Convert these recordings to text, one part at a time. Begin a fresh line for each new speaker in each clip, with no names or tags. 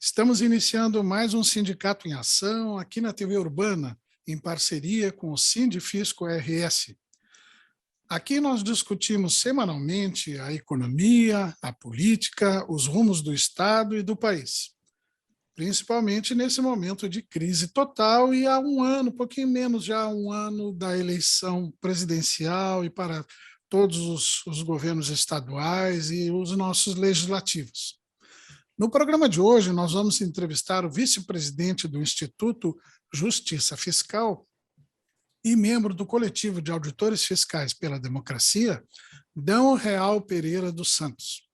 Estamos iniciando mais um Sindicato em Ação aqui na TV Urbana, em parceria com o Sindifisco RS. Aqui nós discutimos semanalmente a economia, a política, os rumos do Estado e do país, principalmente nesse momento de crise total e há um ano, pouquinho menos já um ano da eleição presidencial e para todos os governos estaduais e os nossos legislativos. No programa de hoje, nós vamos entrevistar o vice-presidente do Instituto Justiça Fiscal e membro do coletivo de auditores fiscais pela democracia, Dão Real Pereira dos Santos.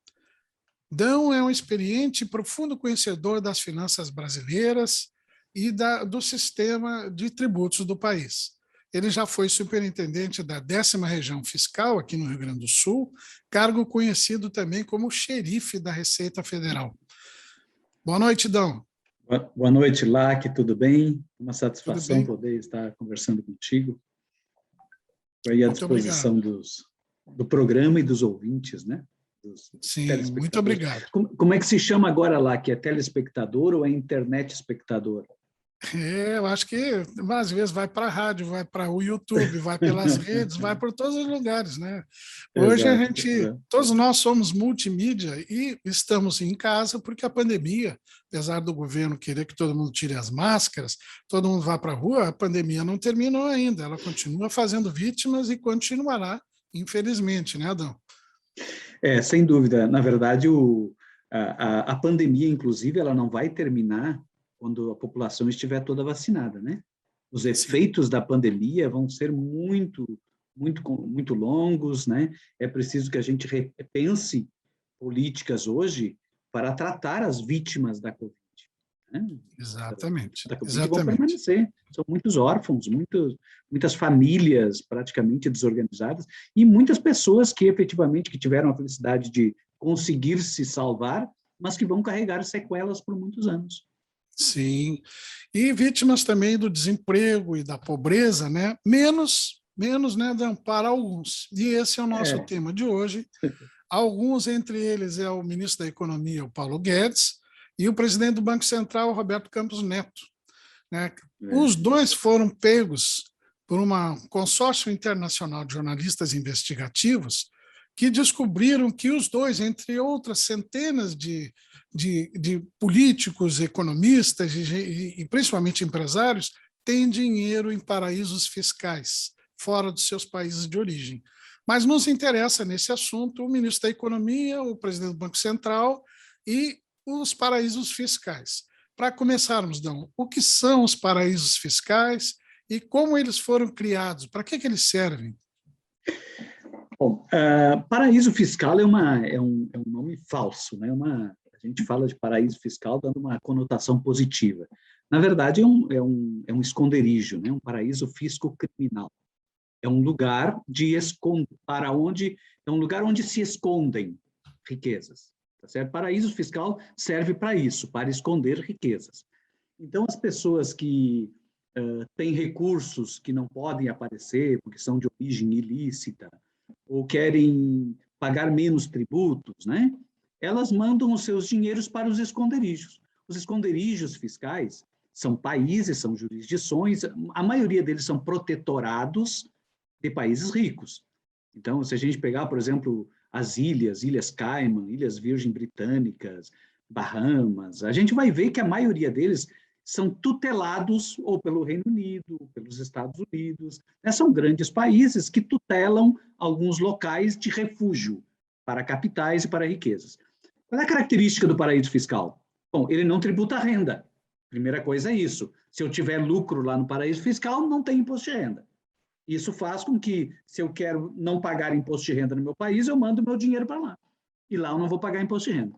Dão é um experiente e profundo conhecedor das finanças brasileiras e do sistema de tributos do país. Ele já foi superintendente da 10ª Região Fiscal, aqui no Rio Grande do Sul, cargo conhecido também como xerife da Receita Federal. Boa noite, Dão.
Boa noite, Lac, tudo bem? Uma satisfação poder estar conversando contigo. Estou aí à disposição do programa e dos ouvintes, né?
Sim, muito obrigado.
Como é que se chama agora, Lac? É telespectador ou é internet espectador?
Eu acho que às vezes vai para a rádio, vai para o YouTube, vai pelas redes, vai por todos os lugares, né? Hoje todos nós somos multimídia e estamos em casa porque a pandemia, apesar do governo querer que todo mundo tire as máscaras, todo mundo vá para a rua, a pandemia não terminou ainda, ela continua fazendo vítimas e continuará, infelizmente, né, Adão?
Sem dúvida. Na verdade, a pandemia, inclusive, ela não vai terminar quando a população estiver toda vacinada, né? Os efeitos da pandemia vão ser muito longos, né? É preciso que a gente repense políticas hoje para tratar as vítimas da Covid. Né?
Exatamente.
Da Covid vão permanecer. São muitos órfãos, muitas famílias praticamente desorganizadas e muitas pessoas que efetivamente tiveram a felicidade de conseguir se salvar, mas que vão carregar sequelas por muitos anos.
Sim, e vítimas também do desemprego e da pobreza, né? Menos, né, para alguns. E esse é o nosso tema de hoje. Alguns, entre eles, é o ministro da Economia, o Paulo Guedes, e o presidente do Banco Central, o Roberto Campos Neto. Né? Os dois foram pegos por um consórcio internacional de jornalistas investigativos que descobriram que os dois, entre outras centenas de políticos, economistas e principalmente empresários, têm dinheiro em paraísos fiscais, fora dos seus países de origem. Mas nos interessa nesse assunto o ministro da Economia, o presidente do Banco Central e os paraísos fiscais. Para começarmos, Dão, o que são os paraísos fiscais e como eles foram criados? Para que eles servem?
Bom, paraíso fiscal é um nome falso, né? A gente fala de paraíso fiscal dando uma conotação positiva. Na verdade, é um esconderijo, né? Um paraíso fisco-criminal. É um lugar é um lugar onde se escondem riquezas. Tá certo? Paraíso fiscal serve para isso, para esconder riquezas. Então, as pessoas que têm recursos que não podem aparecer porque são de origem ilícita ou querem pagar menos tributos, né? Elas mandam os seus dinheiros para os esconderijos. Os esconderijos fiscais são países, são jurisdições, a maioria deles são protetorados de países ricos. Então, se a gente pegar, por exemplo, as Ilhas Cayman, Ilhas Virgem Britânicas, Bahamas, a gente vai ver que a maioria deles são tutelados ou pelo Reino Unido, pelos Estados Unidos, né? São grandes países que tutelam alguns locais de refúgio para capitais e para riquezas. Qual é a característica do paraíso fiscal? Bom, ele não tributa a renda. Primeira coisa é isso. Se eu tiver lucro lá no paraíso fiscal, não tem imposto de renda. Isso faz com que, se eu quero não pagar imposto de renda no meu país, eu mando meu dinheiro para lá. E lá eu não vou pagar imposto de renda.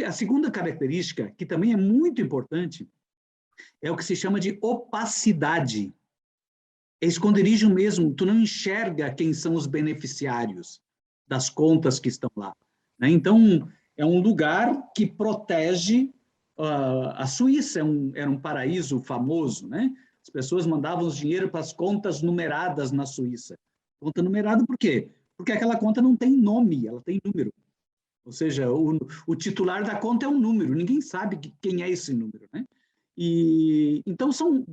A segunda característica, que também é muito importante, é o que se chama de opacidade. É esconderijo mesmo, tu não enxerga quem são os beneficiários das contas que estão lá. Né? Então, é um lugar que protege a Suíça, era um paraíso famoso, né? As pessoas mandavam os dinheiro para as contas numeradas na Suíça. Conta numerada por quê? Porque aquela conta não tem nome, ela tem número. Ou seja, o titular da conta é um número, ninguém sabe quem é esse número, né? E então são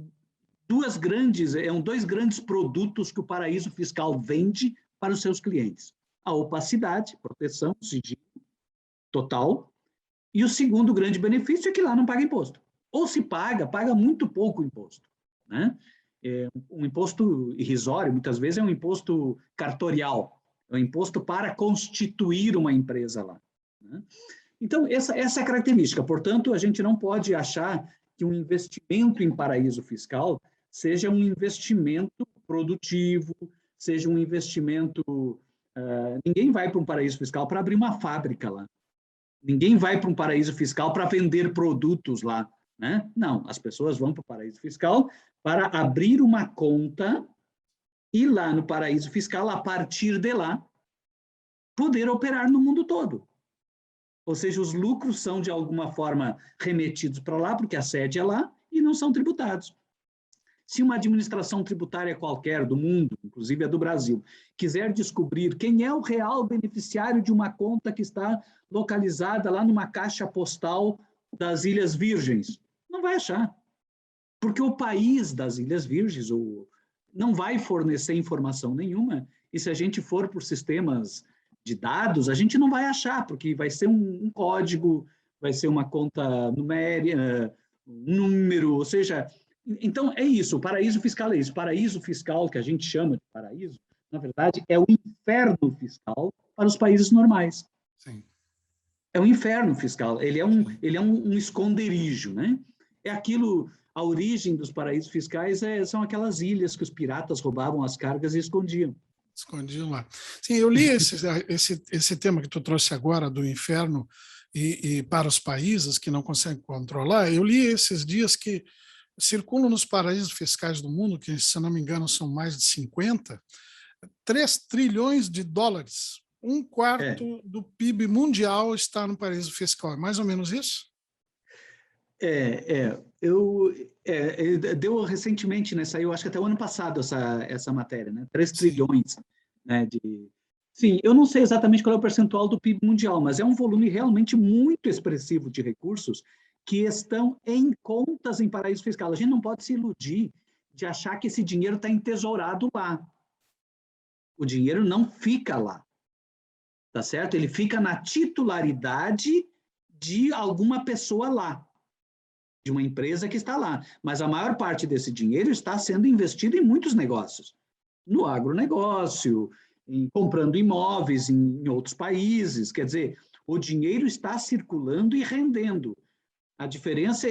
dois grandes produtos que o paraíso fiscal vende para os seus clientes: a opacidade, proteção, sigilo total, e o segundo grande benefício é que lá não paga imposto. Ou se paga, paga muito pouco imposto, né? Um imposto irrisório, muitas vezes, é um imposto cartorial, é um imposto para constituir uma empresa lá, né? Então, essa é a característica. Portanto, a gente não pode achar que um investimento em paraíso fiscal seja um investimento produtivo, seja um investimento... ninguém vai para um paraíso fiscal para abrir uma fábrica lá. Ninguém vai para um paraíso fiscal para vender produtos lá, né? Não, as pessoas vão para o paraíso fiscal para abrir uma conta e lá no paraíso fiscal, a partir de lá, poder operar no mundo todo. Ou seja, os lucros são, de alguma forma, remetidos para lá, porque a sede é lá, e não são tributados. Se uma administração tributária qualquer do mundo, inclusive a do Brasil, quiser descobrir quem é o real beneficiário de uma conta que está localizada lá numa caixa postal das Ilhas Virgens, não vai achar. Porque o país das Ilhas Virgens não vai fornecer informação nenhuma, e se a gente for por sistemas de dados, a gente não vai achar, porque vai ser um código, vai ser uma conta numérica, um número, ou seja... Então, é isso, o paraíso fiscal é isso. O paraíso fiscal, que a gente chama de paraíso, na verdade, é o inferno fiscal para os países normais.
Sim.
É um inferno fiscal, ele é um esconderijo, né? É aquilo, a origem dos paraísos fiscais são aquelas ilhas que os piratas roubavam as cargas e escondiam.
Escondiam lá. Sim, eu li esse tema que tu trouxe agora do inferno e para os países que não conseguem controlar. Eu li esses dias que circulam nos paraísos fiscais do mundo, que, se não me engano, são mais de 50, 3 trilhões de dólares. Um quarto do PIB mundial está no paraíso fiscal. É mais ou menos isso?
Deu recentemente, né, saiu, acho que até o ano passado, essa matéria, né? 3
Sim.
trilhões, né, Sim, eu não sei exatamente qual é o percentual do PIB mundial, mas é um volume realmente muito expressivo de recursos que estão em contas em paraíso fiscal. A gente não pode se iludir de achar que esse dinheiro está entesourado lá. O dinheiro não fica lá, tá certo? Ele fica na titularidade de alguma pessoa lá, de uma empresa que está lá. Mas a maior parte desse dinheiro está sendo investido em muitos negócios. No agronegócio, comprando imóveis em outros países. Quer dizer, o dinheiro está circulando e rendendo. A diferença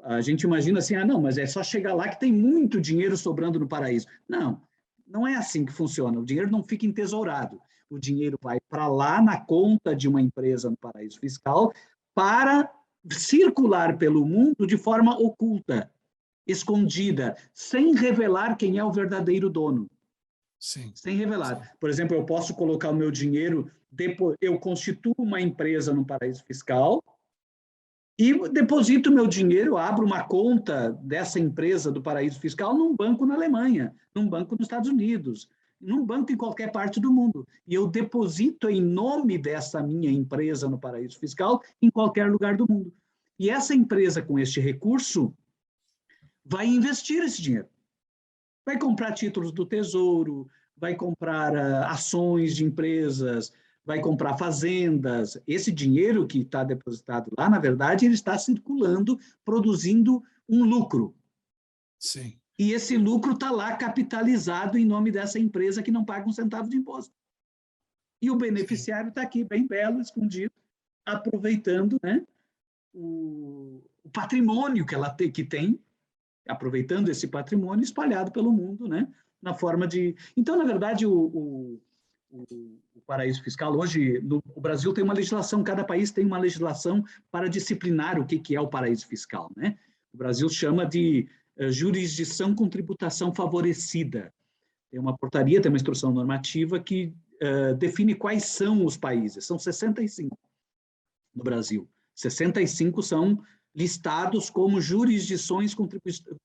a gente imagina assim, não, mas é só chegar lá que tem muito dinheiro sobrando no paraíso. Não, não é assim que funciona. O dinheiro não fica entesourado. O dinheiro vai para lá na conta de uma empresa no paraíso fiscal para circular pelo mundo de forma oculta, escondida, sem revelar quem é o verdadeiro dono.
Sim.
Sem revelar. Por exemplo, eu posso colocar o meu dinheiro, eu constituo uma empresa no paraíso fiscal e deposito o meu dinheiro, abro uma conta dessa empresa do paraíso fiscal num banco na Alemanha, num banco nos Estados Unidos, num banco em qualquer parte do mundo. E eu deposito em nome dessa minha empresa no paraíso fiscal em qualquer lugar do mundo. E essa empresa, com este recurso, vai investir esse dinheiro. Vai comprar títulos do Tesouro, vai comprar ações de empresas, vai comprar fazendas. Esse dinheiro que está depositado lá, na verdade, ele está circulando, produzindo um lucro.
Sim.
E esse lucro está lá capitalizado em nome dessa empresa que não paga um centavo de imposto. E o beneficiário está aqui, bem belo, escondido, aproveitando, né, o patrimônio que ela tem, aproveitando esse patrimônio espalhado pelo mundo, né, na forma de... Então, na verdade, o paraíso fiscal, hoje, o Brasil tem uma legislação, cada país tem uma legislação para disciplinar o que é o paraíso fiscal, né? O Brasil chama de jurisdição com tributação favorecida. Tem uma portaria, tem uma instrução normativa que define quais são os países. São 65 no Brasil. 65 são listados como jurisdições com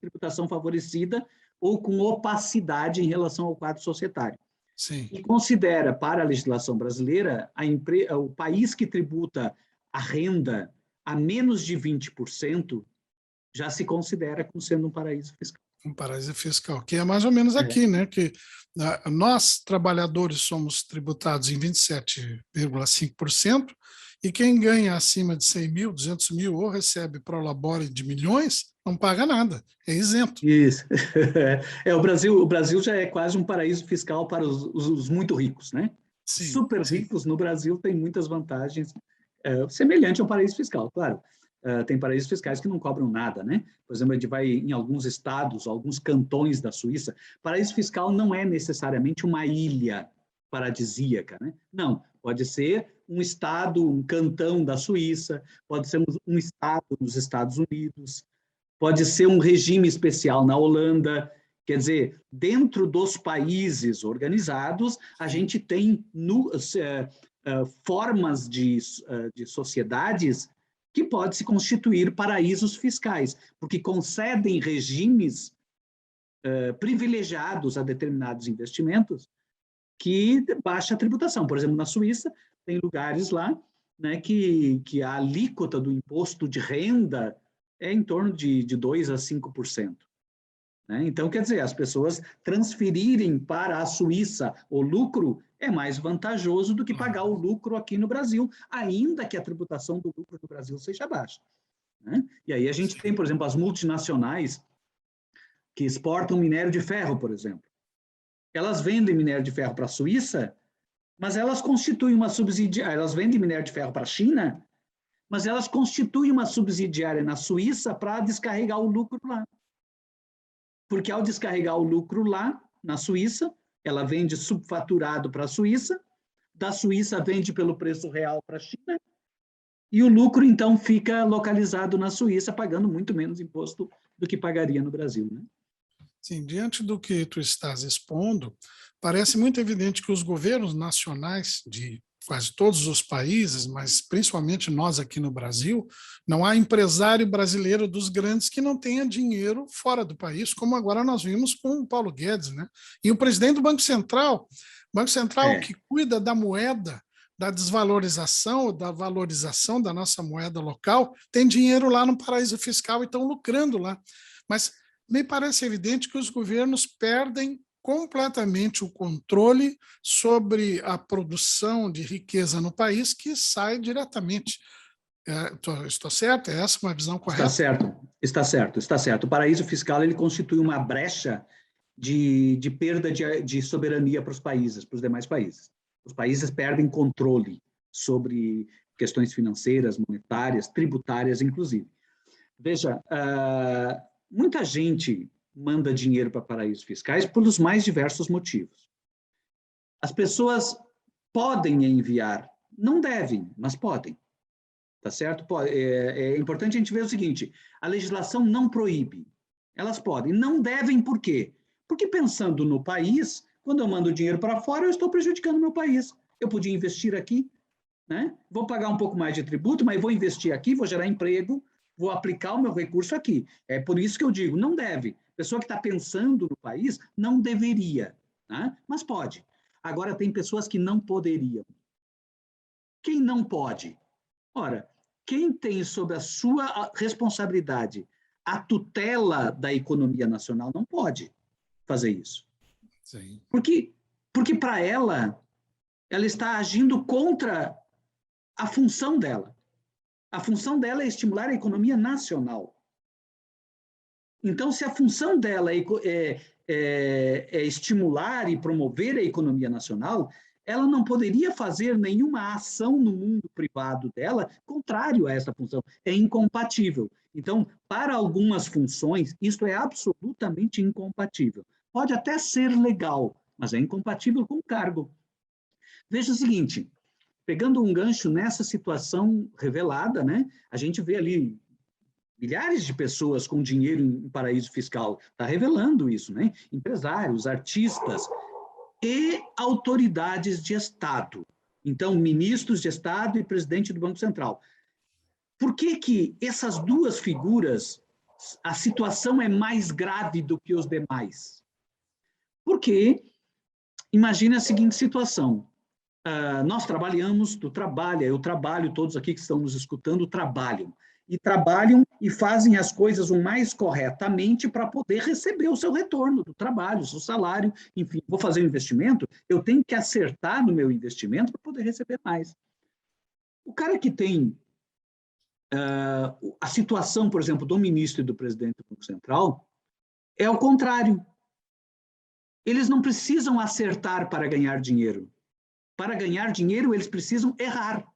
tributação favorecida ou com opacidade em relação ao quadro societário.
Sim.
e considera, para a legislação brasileira, o país que tributa a renda a menos de 20% já se considera como sendo um paraíso fiscal.
Um paraíso fiscal, que é mais ou menos aqui, né? Que nós, trabalhadores, somos tributados em 27,5%, e quem ganha acima de 100 mil, 200 mil, ou recebe prolabore de milhões, não paga nada, é isento.
Isso. O Brasil já é quase um paraíso fiscal para os muito ricos, né?
Sim,
Super
sim.
ricos no Brasil têm muitas vantagens, semelhante ao paraíso fiscal, claro. Tem paraísos fiscais que não cobram nada, né? Por exemplo, a gente vai em alguns estados, alguns cantões da Suíça, paraíso fiscal não é necessariamente uma ilha paradisíaca, né? Não, pode ser um estado, um cantão da Suíça, pode ser um estado nos Estados Unidos, pode ser um regime especial na Holanda. Quer dizer, dentro dos países organizados, a gente tem formas de sociedades que podem se constituir paraísos fiscais, porque concedem regimes privilegiados a determinados investimentos que baixa a tributação. Por exemplo, na Suíça, tem lugares lá, né, que a alíquota do imposto de renda é em torno de 2% a 5%. Né? Então, quer dizer, as pessoas transferirem para a Suíça o lucro é mais vantajoso do que pagar o lucro aqui no Brasil, ainda que a tributação do lucro no Brasil seja baixa. Né? E aí a gente tem, por exemplo, as multinacionais que exportam minério de ferro, por exemplo. Elas vendem minério de ferro para a Suíça, mas elas constituem uma subsidiária. Elas vendem minério de ferro para a China, mas elas constituem uma subsidiária na Suíça para descarregar o lucro lá. Porque ao descarregar o lucro lá, na Suíça, ela vende subfaturado para a Suíça, da Suíça vende pelo preço real para a China, e o lucro, então, fica localizado na Suíça, pagando muito menos imposto do que pagaria no Brasil. Né?
Sim, diante do que tu estás expondo, parece muito evidente que os governos nacionais de quase todos os países, mas principalmente nós aqui no Brasil, não há empresário brasileiro dos grandes que não tenha dinheiro fora do país, como agora nós vimos com o Paulo Guedes, né? E o presidente do Banco Central que cuida da moeda, da desvalorização, da valorização da nossa moeda local, tem dinheiro lá no paraíso fiscal e estão lucrando lá. Mas me parece evidente que os governos perdem completamente o controle sobre a produção de riqueza no país, que sai diretamente. Estou certo? É essa uma visão correta?
Está certo, está certo, está certo. O paraíso fiscal ele constitui uma brecha de perda de soberania para os países, para os demais países. Os países perdem controle sobre questões financeiras, monetárias, tributárias, inclusive. Veja, muita gente manda dinheiro para paraísos fiscais pelos mais diversos motivos. As pessoas podem enviar, não devem, mas podem. Tá certo? É importante a gente ver o seguinte, a legislação não proíbe, elas podem, não devem por quê? Porque pensando no país, quando eu mando dinheiro para fora, eu estou prejudicando o meu país. Eu podia investir aqui, né? Vou pagar um pouco mais de tributo, mas vou investir aqui, vou gerar emprego, vou aplicar o meu recurso aqui. É por isso que eu digo, não deve. Pessoa que está pensando no país não deveria, né? Mas pode. Agora, tem pessoas que não poderiam. Quem não pode? Ora, quem tem sob a sua responsabilidade a tutela da economia nacional não pode fazer isso.
Sim.
Porque para ela está agindo contra a função dela. A função dela é estimular a economia nacional. Então, se a função dela é estimular e promover a economia nacional, ela não poderia fazer nenhuma ação no mundo privado dela contrário a essa função. É incompatível. Então, para algumas funções, isso é absolutamente incompatível. Pode até ser legal, mas é incompatível com o cargo. Veja o seguinte, pegando um gancho nessa situação revelada, né, a gente vê ali milhares de pessoas com dinheiro em paraíso fiscal, está revelando isso, né? Empresários, artistas e autoridades de Estado. Então, ministros de Estado e presidente do Banco Central. Por que essas duas figuras, a situação é mais grave do que os demais? Porque imagine a seguinte situação. Nós trabalhamos, tu trabalha, eu trabalho, todos aqui que estão nos escutando trabalham e fazem as coisas o mais corretamente para poder receber o seu retorno do trabalho, o seu salário, enfim, vou fazer um investimento, eu tenho que acertar no meu investimento para poder receber mais. O cara que tem a situação, por exemplo, do ministro e do presidente do Banco Central, é o contrário. Eles não precisam acertar para ganhar dinheiro. Para ganhar dinheiro, eles precisam errar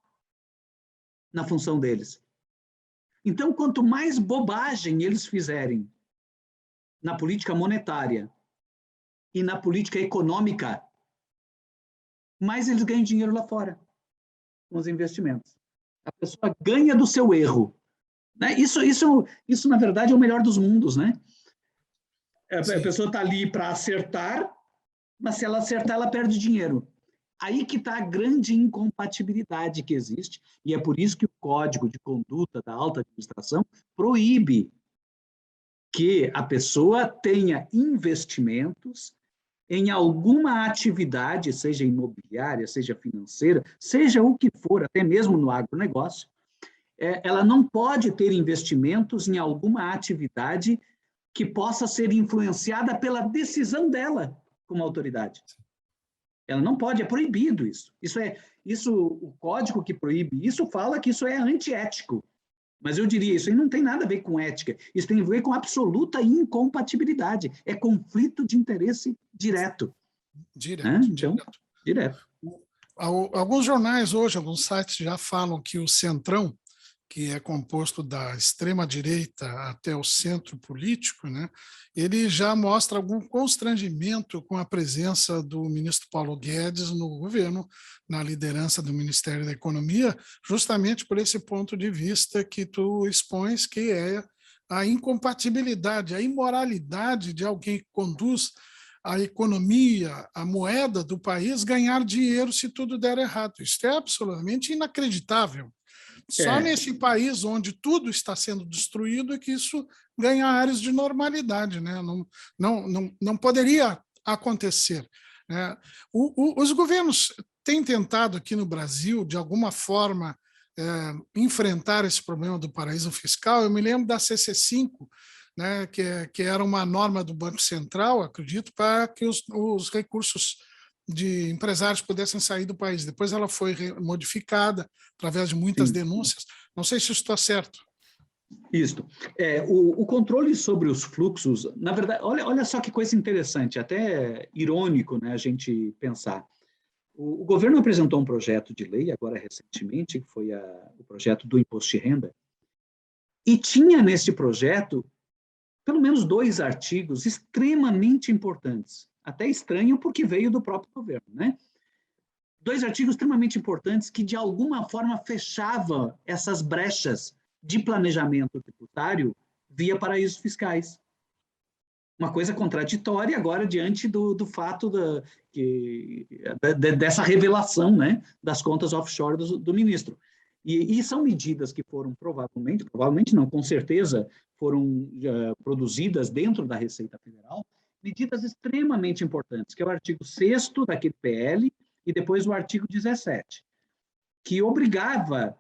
na função deles. Então, quanto mais bobagem eles fizerem na política monetária e na política econômica, mais eles ganham dinheiro lá fora, com os investimentos. A pessoa ganha do seu erro. Né? Isso, na verdade, é o melhor dos mundos. Né? A pessoa está ali para acertar, mas se ela acertar, ela perde dinheiro. Aí que está a grande incompatibilidade que existe, e é por isso que o Código de Conduta da Alta Administração proíbe que a pessoa tenha investimentos em alguma atividade, seja imobiliária, seja financeira, seja o que for, até mesmo no agronegócio, ela não pode ter investimentos em alguma atividade que possa ser influenciada pela decisão dela como autoridade. Ela não pode, é proibido isso. O código que proíbe isso fala que isso é antiético. Mas eu diria, isso aí não tem nada a ver com ética. Isso tem a ver com absoluta incompatibilidade. É conflito de interesse direto.
Direto,
né? Então, direto.
Alguns jornais hoje, alguns sites já falam que o Centrão, que é composto da extrema-direita até o centro político, né, ele já mostra algum constrangimento com a presença do ministro Paulo Guedes no governo, na liderança do Ministério da Economia, justamente por esse ponto de vista que tu expões, que é a incompatibilidade, a imoralidade de alguém que conduz a economia, a moeda do país, ganhar dinheiro se tudo der errado. Isso é absolutamente inacreditável. Só nesse país onde tudo está sendo destruído é que isso ganha áreas de normalidade, né? Não poderia acontecer. Né? Os governos têm tentado aqui no Brasil, de alguma forma, enfrentar esse problema do paraíso fiscal. Eu me lembro da CC5, né, que era uma norma do Banco Central, acredito, para que os recursos de empresários pudessem sair do país. Depois ela foi modificada através de muitas
Sim.
denúncias. Não sei se isso está certo.
Isso. O controle sobre os fluxos, na verdade, olha só que coisa interessante, até irônico, né, a gente pensar. O governo apresentou um projeto de lei, agora recentemente, que foi o projeto do imposto de renda, e tinha nesse projeto pelo menos 2 artigos extremamente importantes. Até estranho, porque veio do próprio governo, né? 2 artigos extremamente importantes que, de alguma forma, fechavam essas brechas de planejamento tributário via paraísos fiscais. Uma coisa contraditória agora diante do fato dessa revelação, né, das contas offshore do ministro. E são medidas que foram provavelmente não, com certeza, foram produzidas dentro da Receita Federal, medidas extremamente importantes, que é o artigo 6º daquele PL e depois o artigo 17, que obrigava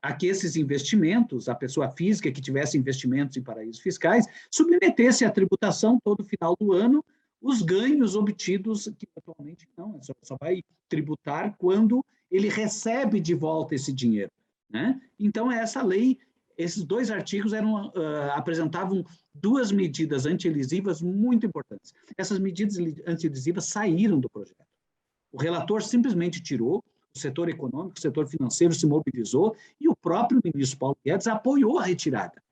a que esses investimentos, a pessoa física que tivesse investimentos em paraísos fiscais, submetesse à tributação todo final do ano os ganhos obtidos, que atualmente não, só vai tributar quando ele recebe de volta esse dinheiro. Né? Então, essa lei, esses 2 artigos apresentavam 2 medidas antielisivas muito importantes. Essas medidas antielisivas saíram do projeto. O relator simplesmente tirou, o setor econômico, o setor financeiro se mobilizou e o próprio ministro Paulo Guedes apoiou a retirada.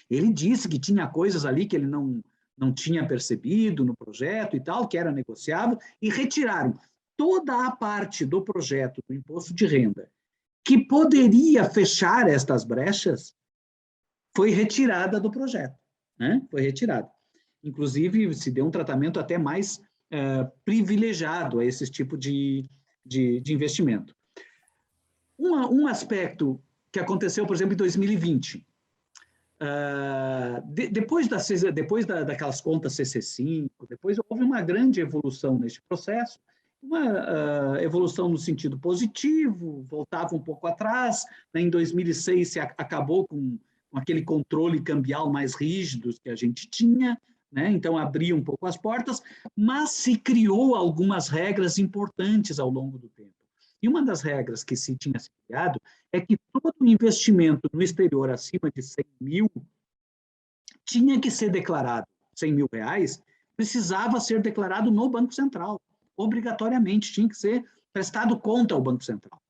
Ele disse que tinha coisas ali que ele não tinha percebido no projeto e tal, que era negociável, e retiraram toda a parte do projeto do imposto de renda que poderia fechar estas brechas, foi retirada do projeto. Né? Foi retirada. Inclusive, se deu um tratamento até mais privilegiado a esse tipo de investimento. Um aspecto que aconteceu, por exemplo, em 2020. depois daquelas contas CC5, depois houve uma grande evolução neste processo, uma evolução no sentido positivo, voltava um pouco atrás, né? Em 2006 se acabou com aquele controle cambial mais rígido que a gente tinha, né? Então abria um pouco as portas, mas se criou algumas regras importantes ao longo do tempo. E uma das regras que se tinha se criado é que todo investimento no exterior acima de 100 mil tinha que ser declarado, 100 mil reais, precisava ser declarado no Banco Central, obrigatoriamente, tinha que ser prestado conta ao Banco Central.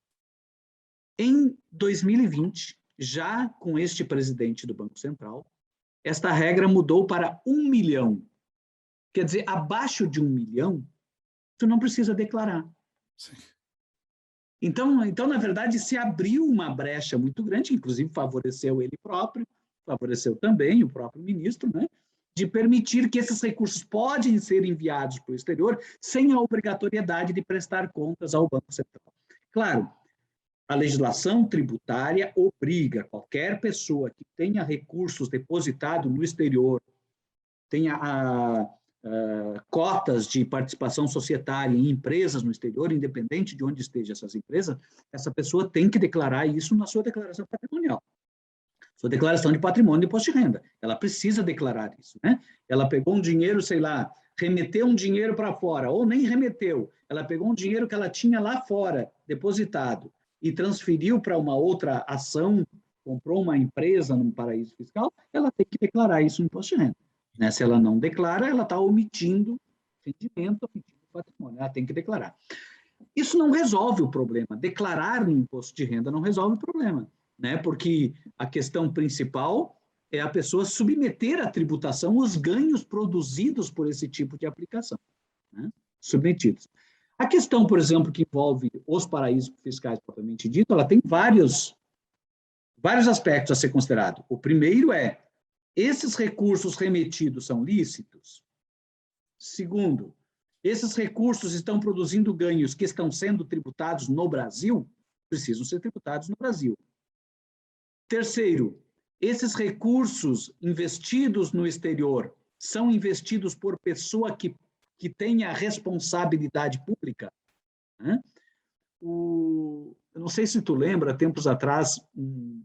Em 2020, já com este presidente do Banco Central, esta regra mudou para 1 milhão. Quer dizer, abaixo de 1 milhão, tu não precisa declarar.
Sim.
Então, na verdade, se abriu uma brecha muito grande, inclusive favoreceu ele próprio, favoreceu também o próprio ministro, né, de permitir que esses recursos podem ser enviados para o exterior sem a obrigatoriedade de prestar contas ao Banco Central. Claro, a legislação tributária obriga qualquer pessoa que tenha recursos depositados no exterior, tenha cotas de participação societária em empresas no exterior, independente de onde estejam essas empresas, essa pessoa tem que declarar isso na sua declaração patrimonial. Sua declaração de patrimônio e imposto de renda. Ela precisa declarar isso, né? Ela pegou um dinheiro, sei lá, remeteu um dinheiro para fora, ou nem remeteu, ela pegou um dinheiro que ela tinha lá fora, depositado, e transferiu para uma outra ação, comprou uma empresa num paraíso fiscal, ela tem que declarar isso no imposto de renda. Né? Se ela não declara, ela está omitindo rendimento, omitindo patrimônio, ela tem que declarar. Isso não resolve o problema. Declarar no imposto de renda não resolve o problema, né? Porque a questão principal é a pessoa submeter à tributação os ganhos produzidos por esse tipo de aplicação, né? Submetidos. A questão, por exemplo, que envolve os paraísos fiscais propriamente dito, ela tem vários aspectos a ser considerado. O primeiro é, esses recursos remetidos são lícitos? Segundo, esses recursos estão produzindo ganhos que estão sendo tributados no Brasil? Precisam ser tributados no Brasil. Terceiro, esses recursos investidos no exterior são investidos por pessoa que tenha responsabilidade pública? Né? Eu não sei se tu lembra, tempos atrás, o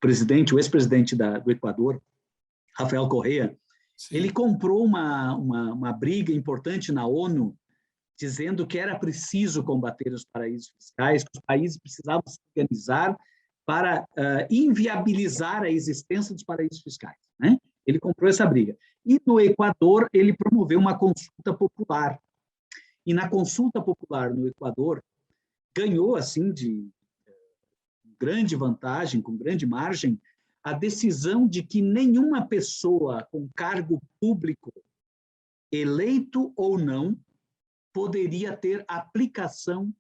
ex-presidente do Equador, Rafael Correa, sim, ele comprou uma briga importante na ONU, dizendo que era preciso combater os paraísos fiscais, que os países precisavam se organizar para inviabilizar a existência dos paraísos fiscais, né? Ele comprou essa briga. E no Equador, ele promoveu uma consulta popular. E na consulta popular no Equador, ganhou, assim, de grande vantagem, com grande margem, a decisão de que nenhuma pessoa com cargo público, eleito ou não, poderia ter aplicação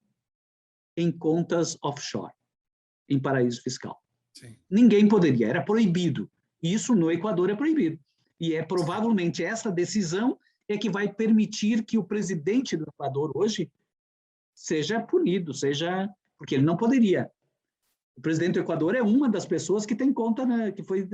em contas offshore, em paraíso fiscal. Sim. Ninguém poderia, era proibido. Isso no Equador é proibido. E é provavelmente essa decisão é que vai permitir que o presidente do Equador hoje seja punido, porque ele não poderia. O presidente do Equador é uma das pessoas que tem conta, né, que foi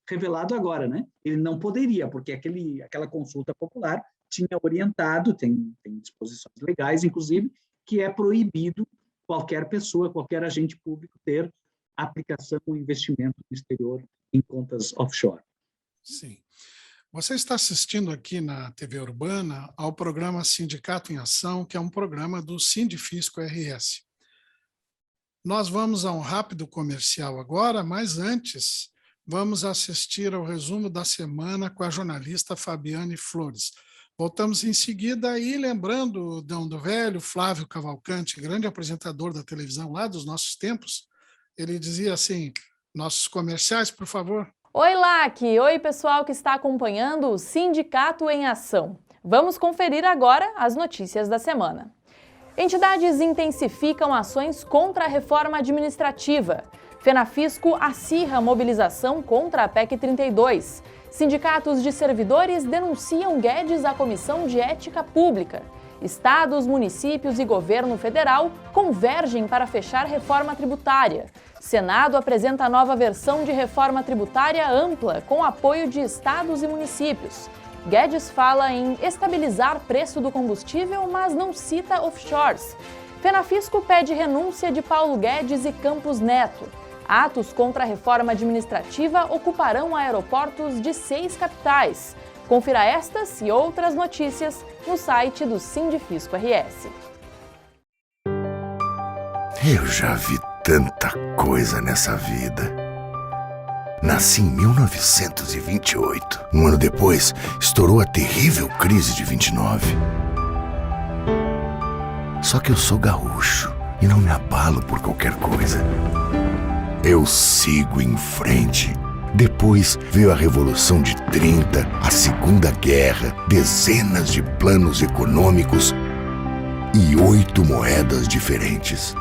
revelado agora, né? Ele não poderia, porque aquela consulta popular tinha orientado, tem disposições legais, inclusive, que é proibido qualquer pessoa, qualquer agente público ter aplicação ou investimento no exterior em contas offshore.
Sim. Você está assistindo aqui na TV Urbana ao programa Sindicato em Ação, que é um programa do Sindifisco RS. Nós vamos a um rápido comercial agora, mas antes vamos assistir ao resumo da semana com a jornalista Fabiane Flores. Voltamos em seguida e lembrando o Dão do Velho, Flávio Cavalcante, grande apresentador da televisão lá dos nossos tempos, ele dizia assim, nossos comerciais, por favor.
Oi, Lac! Oi, pessoal que está acompanhando o Sindicato em Ação. Vamos conferir agora as notícias da semana. Entidades intensificam ações contra a reforma administrativa. Fenafisco acirra a mobilização contra a PEC 32. Sindicatos de servidores denunciam Guedes à Comissão de Ética Pública. Estados, municípios e governo federal convergem para fechar reforma tributária. Senado apresenta a nova versão de reforma tributária ampla, com apoio de estados e municípios. Guedes fala em estabilizar preço do combustível, mas não cita offshores. Fenafisco pede renúncia de Paulo Guedes e Campos Neto. Atos contra a reforma administrativa ocuparão aeroportos de 6 capitais. Confira estas e outras notícias no site do Sindifisco RS.
Eu já vi tanta coisa nessa vida. Nasci em 1928. Um ano depois, estourou a terrível crise de 29. Só que eu sou gaúcho e não me abalo por qualquer coisa. Eu sigo em frente. Depois veio a Revolução de 30, a Segunda Guerra, dezenas de planos econômicos e 8 moedas diferentes.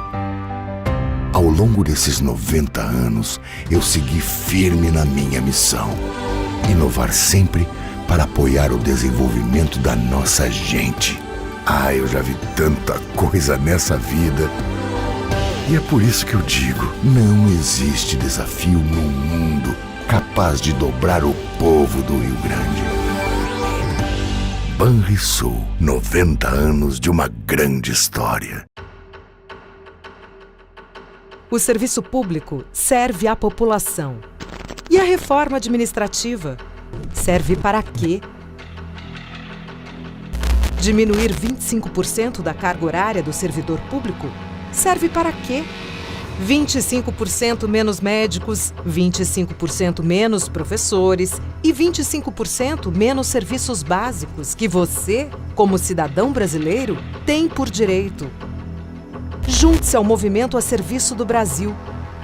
Ao longo desses 90 anos, eu segui firme na minha missão. Inovar sempre para apoiar o desenvolvimento da nossa gente. Eu já vi tanta coisa nessa vida. E é por isso que eu digo, não existe desafio no mundo capaz de dobrar o povo do Rio Grande. Banrisul, 90 anos de uma grande história.
O serviço público serve à população. E a reforma administrativa serve para quê? Diminuir 25% da carga horária do servidor público serve para quê? 25% menos médicos, 25% menos professores e 25% menos serviços básicos que você, como cidadão brasileiro, tem por direito. Junte-se ao movimento a serviço do Brasil.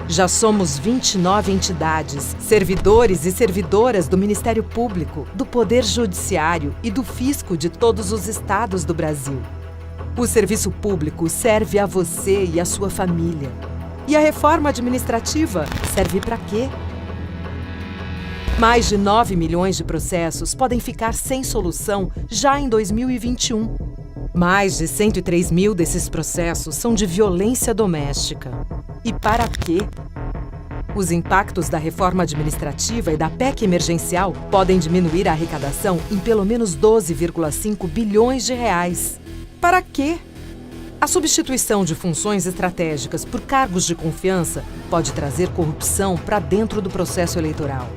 Já somos 29 entidades, servidores e servidoras do Ministério Público, do Poder Judiciário e do Fisco de todos os estados do Brasil. O serviço público serve a você e a sua família. E a reforma administrativa serve para quê? Mais de 9 milhões de processos podem ficar sem solução já em 2021. Mais de 103 mil desses processos são de violência doméstica. E para quê? Os impactos da reforma administrativa e da PEC emergencial podem diminuir a arrecadação em pelo menos 12,5 bilhões de reais. Para quê? A substituição de funções estratégicas por cargos de confiança pode trazer corrupção para dentro do processo eleitoral.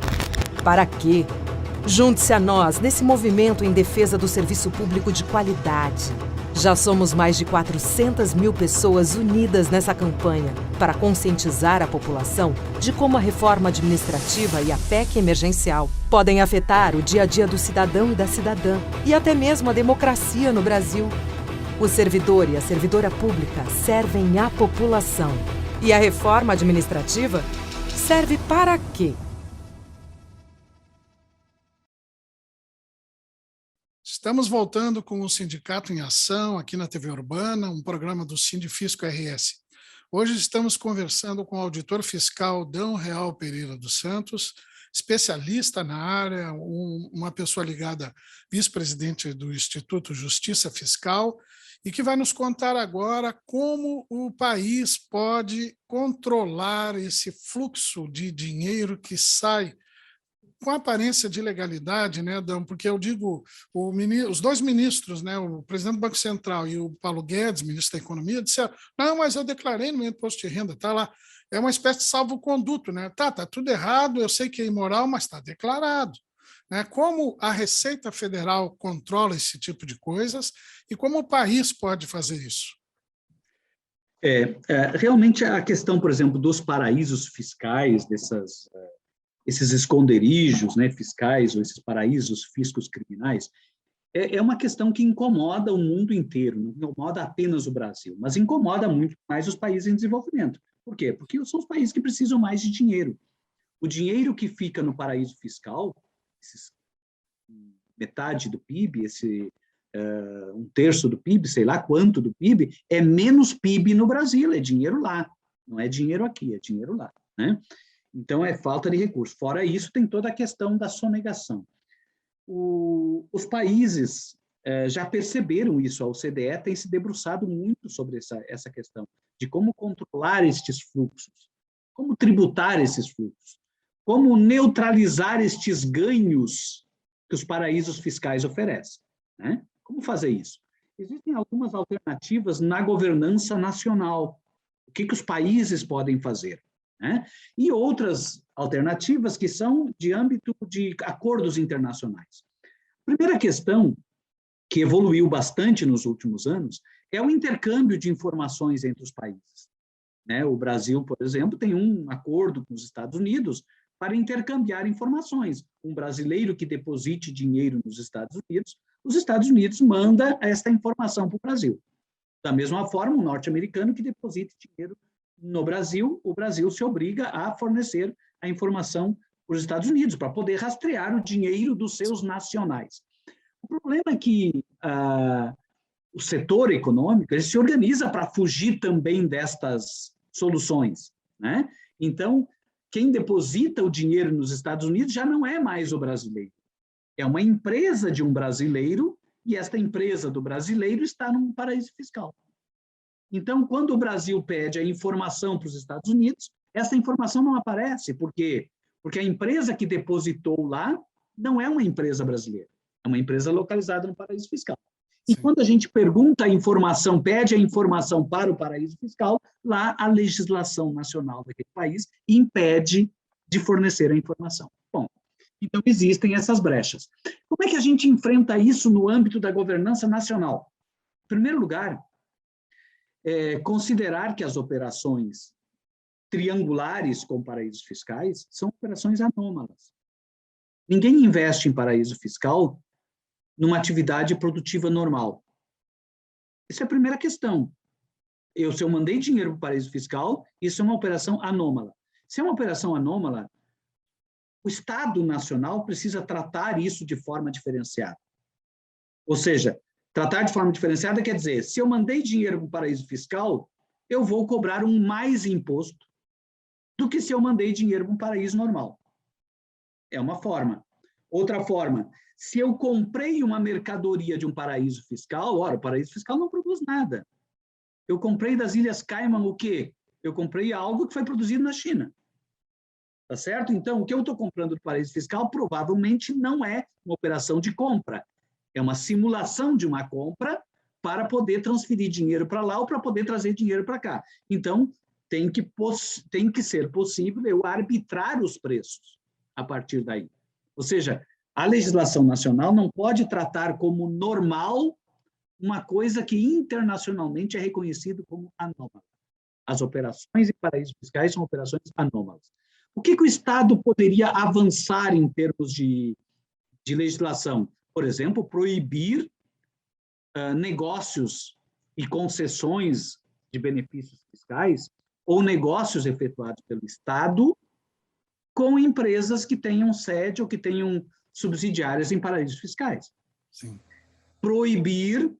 Para quê? Junte-se a nós nesse movimento em defesa do serviço público de qualidade. Já somos mais de 400 mil pessoas unidas nessa campanha para conscientizar a população de como a reforma administrativa e a PEC emergencial podem afetar o dia a dia do cidadão e da cidadã e até mesmo a democracia no Brasil. O servidor e a servidora pública servem à população. E a reforma administrativa serve para quê?
Estamos voltando com o Sindicato em Ação, aqui na TV Urbana, um programa do Sindifisco RS. Hoje estamos conversando com o auditor fiscal Dão Real Pereira dos Santos, especialista na área, uma pessoa ligada, vice-presidente do Instituto Justiça Fiscal, e que vai nos contar agora como o país pode controlar esse fluxo de dinheiro que sai com aparência de legalidade, né, Dão? Porque eu digo, os dois ministros, né, o presidente do Banco Central e o Paulo Guedes, ministro da Economia, disseram, não, mas eu declarei no meu imposto de renda, está lá. É uma espécie de salvo-conduto, né? Tá tudo errado, eu sei que é imoral, mas está declarado. Né? Como a Receita Federal controla esse tipo de coisas e como o país pode fazer isso?
Realmente a questão, por exemplo, dos paraísos fiscais, esses esconderijos, né, fiscais, ou esses paraísos fiscos criminais, é uma questão que incomoda o mundo inteiro, não incomoda apenas o Brasil, mas incomoda muito mais os países em desenvolvimento. Por quê? Porque são os países que precisam mais de dinheiro. O dinheiro que fica no paraíso fiscal, metade do PIB, um terço do PIB, sei lá quanto do PIB, é menos PIB no Brasil, é dinheiro lá, não é dinheiro aqui, é dinheiro lá, né? Então, é falta de recursos. Fora isso, tem toda a questão da sonegação. Os países já perceberam isso. A OCDE tem se debruçado muito sobre essa questão de como controlar estes fluxos, como tributar esses fluxos, como neutralizar estes ganhos que os paraísos fiscais oferecem, né? Como fazer isso? Existem algumas alternativas na governança nacional. O que os países podem fazer, né? E outras alternativas que são de âmbito de acordos internacionais. A primeira questão, que evoluiu bastante nos últimos anos, é o intercâmbio de informações entre os países, né? O Brasil, por exemplo, tem um acordo com os Estados Unidos para intercambiar informações. Um brasileiro que deposite dinheiro nos Estados Unidos, os Estados Unidos mandam esta informação para o Brasil. Da mesma forma, um norte-americano que deposite dinheiro no Brasil, o Brasil se obriga a fornecer a informação para os Estados Unidos, para poder rastrear o dinheiro dos seus nacionais. O problema é que o setor econômico ele se organiza para fugir também destas soluções, né? Então, quem deposita o dinheiro nos Estados Unidos já não é mais o brasileiro. É uma empresa de um brasileiro e esta empresa do brasileiro está num paraíso fiscal. Então, quando o Brasil pede a informação para os Estados Unidos, essa informação não aparece. Por quê? Porque a empresa que depositou lá não é uma empresa brasileira, é uma empresa localizada no paraíso fiscal. E
Sim.
quando a gente pergunta a informação, pede a informação para o paraíso fiscal, lá a legislação nacional daquele país impede de fornecer a informação. Bom, então existem essas brechas. Como é que a gente enfrenta isso no âmbito da governança nacional? Em primeiro lugar, considerar que as operações triangulares com paraísos fiscais são operações anômalas. Ninguém investe em paraíso fiscal numa atividade produtiva normal. Essa é a primeira questão. Se eu mandei dinheiro para o paraíso fiscal, isso é uma operação anômala. Se é uma operação anômala, o Estado Nacional precisa tratar isso de forma diferenciada. Ou seja, tratar de forma diferenciada quer dizer, se eu mandei dinheiro para o paraíso fiscal, eu vou cobrar mais imposto do que se eu mandei dinheiro para um paraíso normal. É uma forma. Outra forma, se eu comprei uma mercadoria de um paraíso fiscal, ora, o paraíso fiscal não produz nada. Eu comprei das Ilhas Cayman o quê? Eu comprei algo que foi produzido na China. Tá certo? Então, o que eu estou comprando do paraíso fiscal provavelmente não é uma operação de compra. É uma simulação de uma compra para poder transferir dinheiro para lá ou para poder trazer dinheiro para cá. Então, tem que ser possível eu arbitrar os preços a partir daí. Ou seja, a legislação nacional não pode tratar como normal uma coisa que internacionalmente é reconhecido como anômala. As operações em paraísos fiscais são operações anômalas. O que o Estado poderia avançar em termos de legislação? Por exemplo, proibir negócios e concessões de benefícios fiscais ou negócios efetuados pelo Estado com empresas que tenham sede ou que tenham subsidiárias em paraísos fiscais.
Sim.
Proibir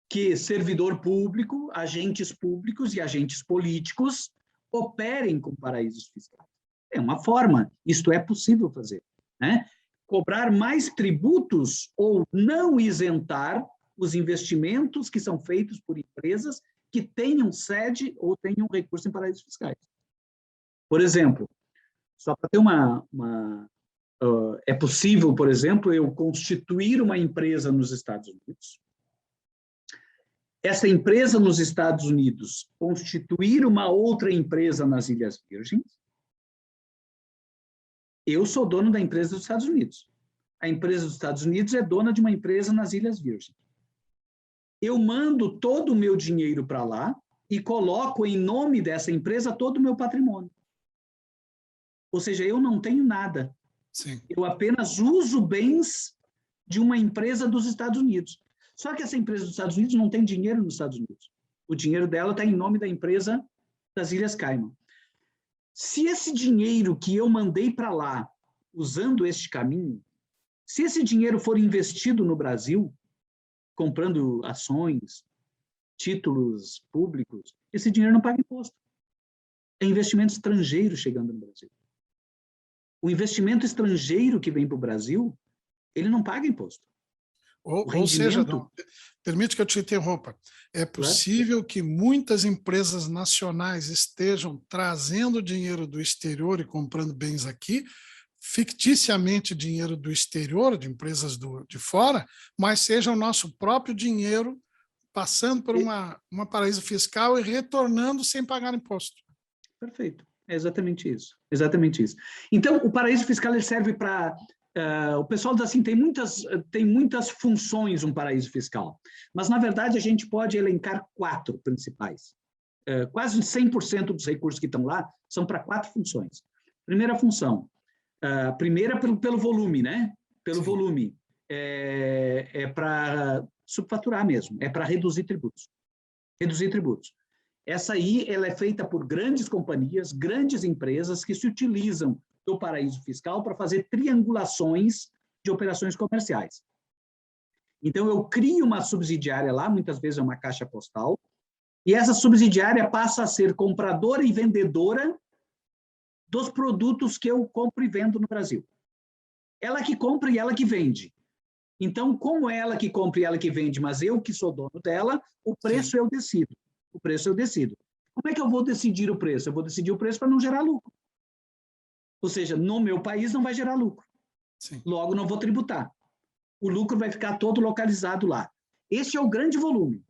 que servidor público, agentes públicos e agentes políticos operem com paraísos fiscais. É uma forma, isto é possível fazer, né? Cobrar mais tributos ou não isentar os investimentos que são feitos por empresas que tenham sede ou tenham recurso em paraísos fiscais. Por exemplo, só para ter é possível, por exemplo, eu constituir uma empresa nos Estados Unidos, essa empresa nos Estados Unidos constituir uma outra empresa nas Ilhas Virgens, eu sou dono da empresa dos Estados Unidos. A empresa dos Estados Unidos é dona de uma empresa nas Ilhas Virgens. Eu mando todo o meu dinheiro para lá e coloco em nome dessa empresa todo o meu patrimônio. Ou seja, eu não tenho nada.
Sim.
Eu apenas uso bens de uma empresa dos Estados Unidos. Só que essa empresa dos Estados Unidos não tem dinheiro nos Estados Unidos. O dinheiro dela está em nome da empresa das Ilhas Cayman. Se esse dinheiro que eu mandei para lá, usando este caminho, se esse dinheiro for investido no Brasil, comprando ações, títulos públicos, esse dinheiro não paga imposto. É investimento estrangeiro chegando no Brasil. O investimento estrangeiro que vem para o Brasil, ele não paga imposto.
Ou seja, não, permite que eu te interrompa. É possível que muitas empresas nacionais estejam trazendo dinheiro do exterior e comprando bens aqui, ficticiamente dinheiro do exterior, de empresas de fora, mas seja o nosso próprio dinheiro passando por uma paraíso fiscal e retornando sem pagar imposto.
Perfeito. É exatamente isso. Exatamente isso. Então, o paraíso fiscal ele serve para... o pessoal diz assim, tem muitas funções um paraíso fiscal, mas, na verdade, a gente pode elencar 4 principais. Quase 100% dos recursos que estão lá são para 4 funções. Primeira função, primeira pelo volume, né? Pelo volume. É para subfaturar mesmo, é para reduzir tributos. Reduzir tributos. Essa aí, ela é feita por grandes companhias, grandes empresas que se utilizam do paraíso fiscal para fazer triangulações de operações comerciais. Então, eu crio uma subsidiária lá, muitas vezes é uma caixa postal, e essa subsidiária passa a ser compradora e vendedora dos produtos que eu compro e vendo no Brasil. Ela que compra e ela que vende. Então, como ela que compra e ela que vende, mas eu que sou dono dela, o preço eu decido. O preço eu decido. Como é que eu vou decidir o preço? Eu vou decidir o preço para não gerar lucro. Ou seja, no meu país não vai gerar lucro.
Sim.
Logo, não vou tributar. O lucro vai ficar todo localizado lá. Esse é o grande volume.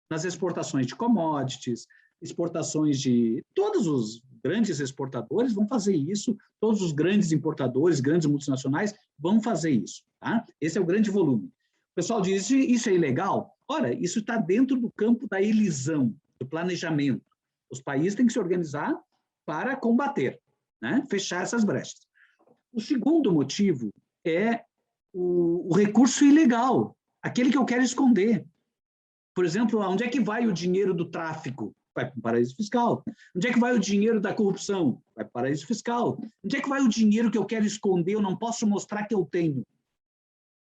Nas exportações de commodities, exportações de... Todos os grandes exportadores vão fazer isso, todos os grandes importadores, grandes multinacionais vão fazer isso. Tá? Esse é o grande volume. O pessoal diz, isso é ilegal? Ora, isso está dentro do campo da elisão, do planejamento. Os países têm que se organizar para combater, né? Fechar essas brechas. O segundo motivo é o recurso ilegal, aquele que eu quero esconder. Por exemplo, onde é que vai o dinheiro do tráfico? Vai para o paraíso fiscal. Onde é que vai o dinheiro da corrupção? Vai para o paraíso fiscal. Onde é que vai o dinheiro que eu quero esconder, eu não posso mostrar que eu tenho?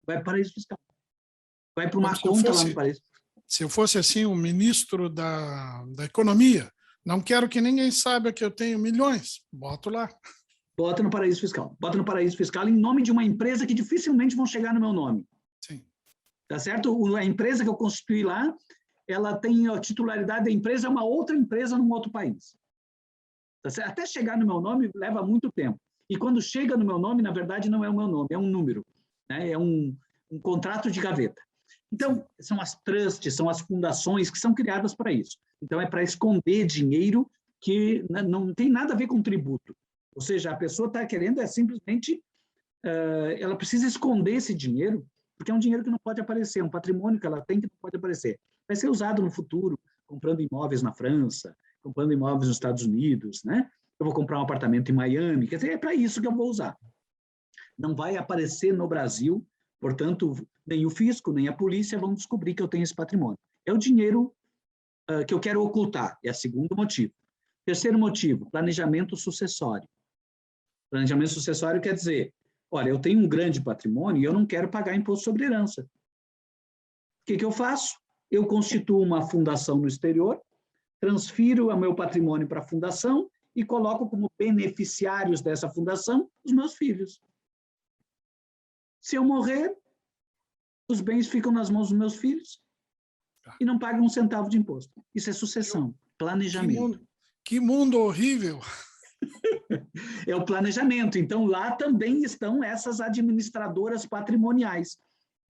Vai para o paraíso fiscal. Vai para uma conta lá no paraíso.
Se eu fosse assim, o ministro da Economia, não quero que ninguém saiba que eu tenho milhões, boto lá.
Bota no paraíso fiscal. Bota no paraíso fiscal em nome de uma empresa que dificilmente vão chegar no meu nome.
Sim.
Tá certo? A empresa que eu constituí lá, ela tem a titularidade da empresa, é uma outra empresa num outro país. Tá certo? Até chegar no meu nome leva muito tempo. E quando chega no meu nome, na verdade, não é o meu nome, é um número. Né? É um contrato de gaveta. Então, são as trusts, são as fundações que são criadas para isso. Então, é para esconder dinheiro que não tem nada a ver com tributo. Ou seja, a pessoa está querendo simplesmente... ela precisa esconder esse dinheiro, porque é um dinheiro que não pode aparecer, é um patrimônio que ela tem que não pode aparecer. Vai ser usado no futuro, comprando imóveis na França, comprando imóveis nos Estados Unidos, né? Eu vou comprar um apartamento em Miami, quer dizer, é para isso que eu vou usar. Não vai aparecer no Brasil, portanto, nem o fisco, nem a polícia vão descobrir que eu tenho esse patrimônio. É o dinheiro que eu quero ocultar, é o segundo motivo. Terceiro motivo, planejamento sucessório. Planejamento sucessório quer dizer, olha, eu tenho um grande patrimônio e eu não quero pagar imposto sobre herança. O que eu faço? Eu constituo uma fundação no exterior, transfiro o meu patrimônio para a fundação e coloco como beneficiários dessa fundação os meus filhos. Se eu morrer, os bens ficam nas mãos dos meus filhos e não pagam um centavo de imposto. Isso é sucessão, planejamento.
Que mundo horrível!
É o planejamento. Então, lá também estão essas administradoras patrimoniais,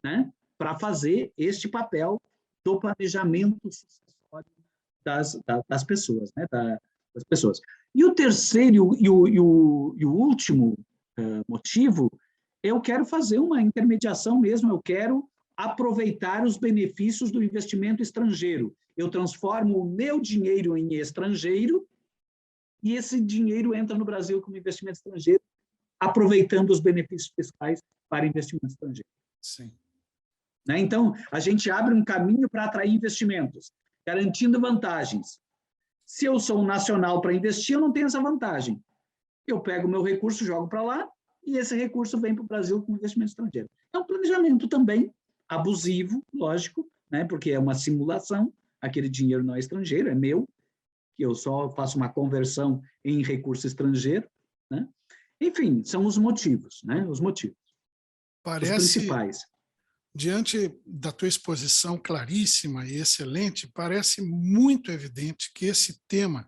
né? Para fazer este papel do planejamento sucessório das pessoas, né? Das pessoas. E o terceiro e o último motivo, eu quero fazer uma intermediação mesmo, eu quero aproveitar os benefícios do investimento estrangeiro. Eu transformo o meu dinheiro em estrangeiro e esse dinheiro entra no Brasil como investimento estrangeiro, aproveitando os benefícios fiscais para investimento estrangeiro.
Sim.
Né? Então, a gente abre um caminho para atrair investimentos, garantindo vantagens. Se eu sou um nacional para investir, eu não tenho essa vantagem. Eu pego o meu recurso, jogo para lá, e esse recurso vem para o Brasil como investimento estrangeiro. É um planejamento também abusivo, lógico, né? Porque é uma simulação, aquele dinheiro não é estrangeiro, é meu, que eu só faço uma conversão em recurso estrangeiro, né? Enfim, são os motivos, né? Os motivos. Os principais.
diante da tua exposição claríssima e excelente, parece muito evidente que esse tema,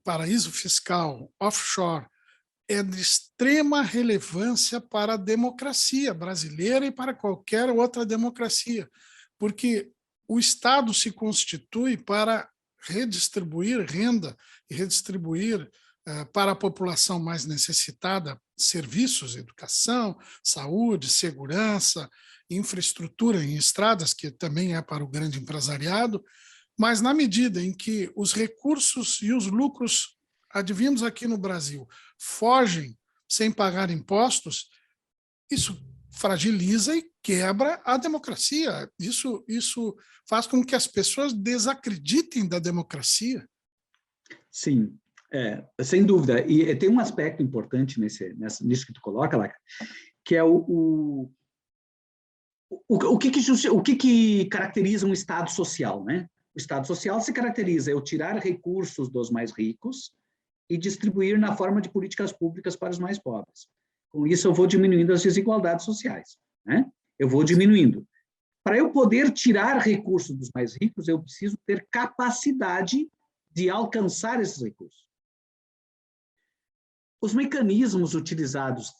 paraíso fiscal, offshore, é de extrema relevância para a democracia brasileira e para qualquer outra democracia, porque o Estado se constitui para redistribuir renda e redistribuir para a população mais necessitada serviços, educação, saúde, segurança, infraestrutura em estradas, que também é para o grande empresariado, mas na medida em que os recursos e os lucros advindos aqui no Brasil fogem sem pagar impostos, isso fragiliza e quebra a democracia. Isso faz com que as pessoas desacreditem da democracia.
Sim, sem dúvida. E tem um aspecto importante nisso que tu coloca, Laca, que é o que caracteriza um Estado social, né? O Estado social se caracteriza eu tirar recursos dos mais ricos e distribuir na forma de políticas públicas para os mais pobres. Com isso, eu vou diminuindo as desigualdades sociais, né? Eu vou diminuindo. Para eu poder tirar recursos dos mais ricos, eu preciso ter capacidade de alcançar esses recursos. Os mecanismos utilizados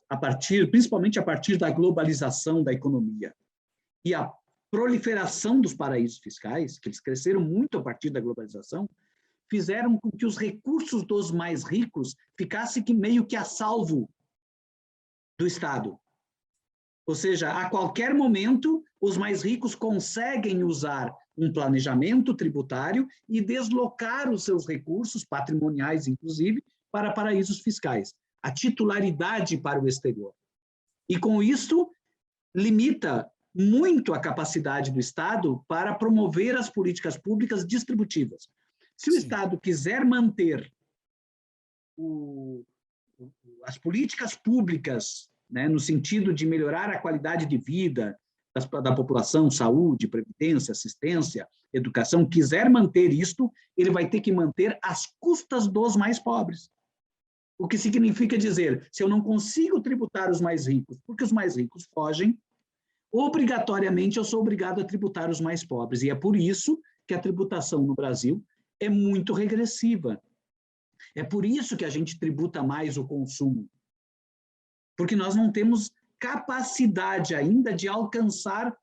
principalmente a partir da globalização da economia e a proliferação dos paraísos fiscais, que eles cresceram muito a partir da globalização, fizeram com que os recursos dos mais ricos ficassem meio que a salvo do Estado. Ou seja, a qualquer momento, os mais ricos conseguem usar um planejamento tributário e deslocar os seus recursos, patrimoniais inclusive, para paraísos fiscais. A titularidade para o exterior. E com isso, limita muito a capacidade do Estado para promover as políticas públicas distributivas. Se o Estado quiser manter as políticas públicas, né, no sentido de melhorar a qualidade de vida da população, saúde, previdência, assistência, educação, quiser manter isto, ele vai ter que manter às custas dos mais pobres. O que significa dizer, se eu não consigo tributar os mais ricos, porque os mais ricos fogem, obrigatoriamente eu sou obrigado a tributar os mais pobres. E é por isso que a tributação no Brasil é muito regressiva. É por isso que a gente tributa mais o consumo. Porque nós não temos capacidade ainda de alcançar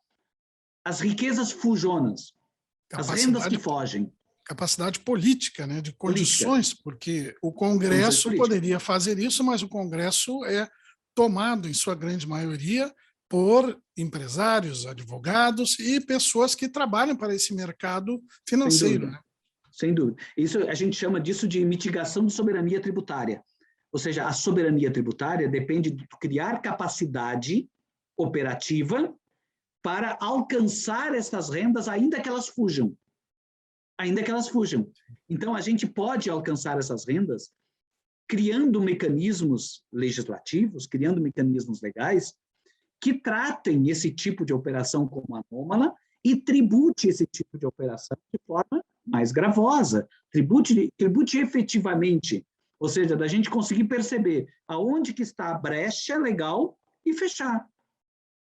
as riquezas fujonas, as rendas que fogem.
Capacidade política, né, de condições, porque o Congresso poderia fazer isso, mas o Congresso é tomado, em sua grande maioria, por empresários, advogados e pessoas que trabalham para esse mercado financeiro.
Sem dúvida. Isso, a gente chama disso de mitigação de soberania tributária. Ou seja, a soberania tributária depende de criar capacidade operativa para alcançar essas rendas, ainda que elas fujam. Ainda que elas fujam. Então, a gente pode alcançar essas rendas criando mecanismos legislativos, criando mecanismos legais que tratem esse tipo de operação como anômala e tribute esse tipo de operação de forma mais gravosa. Tribute efetivamente, ou seja, da gente conseguir perceber aonde que está a brecha legal e fechar.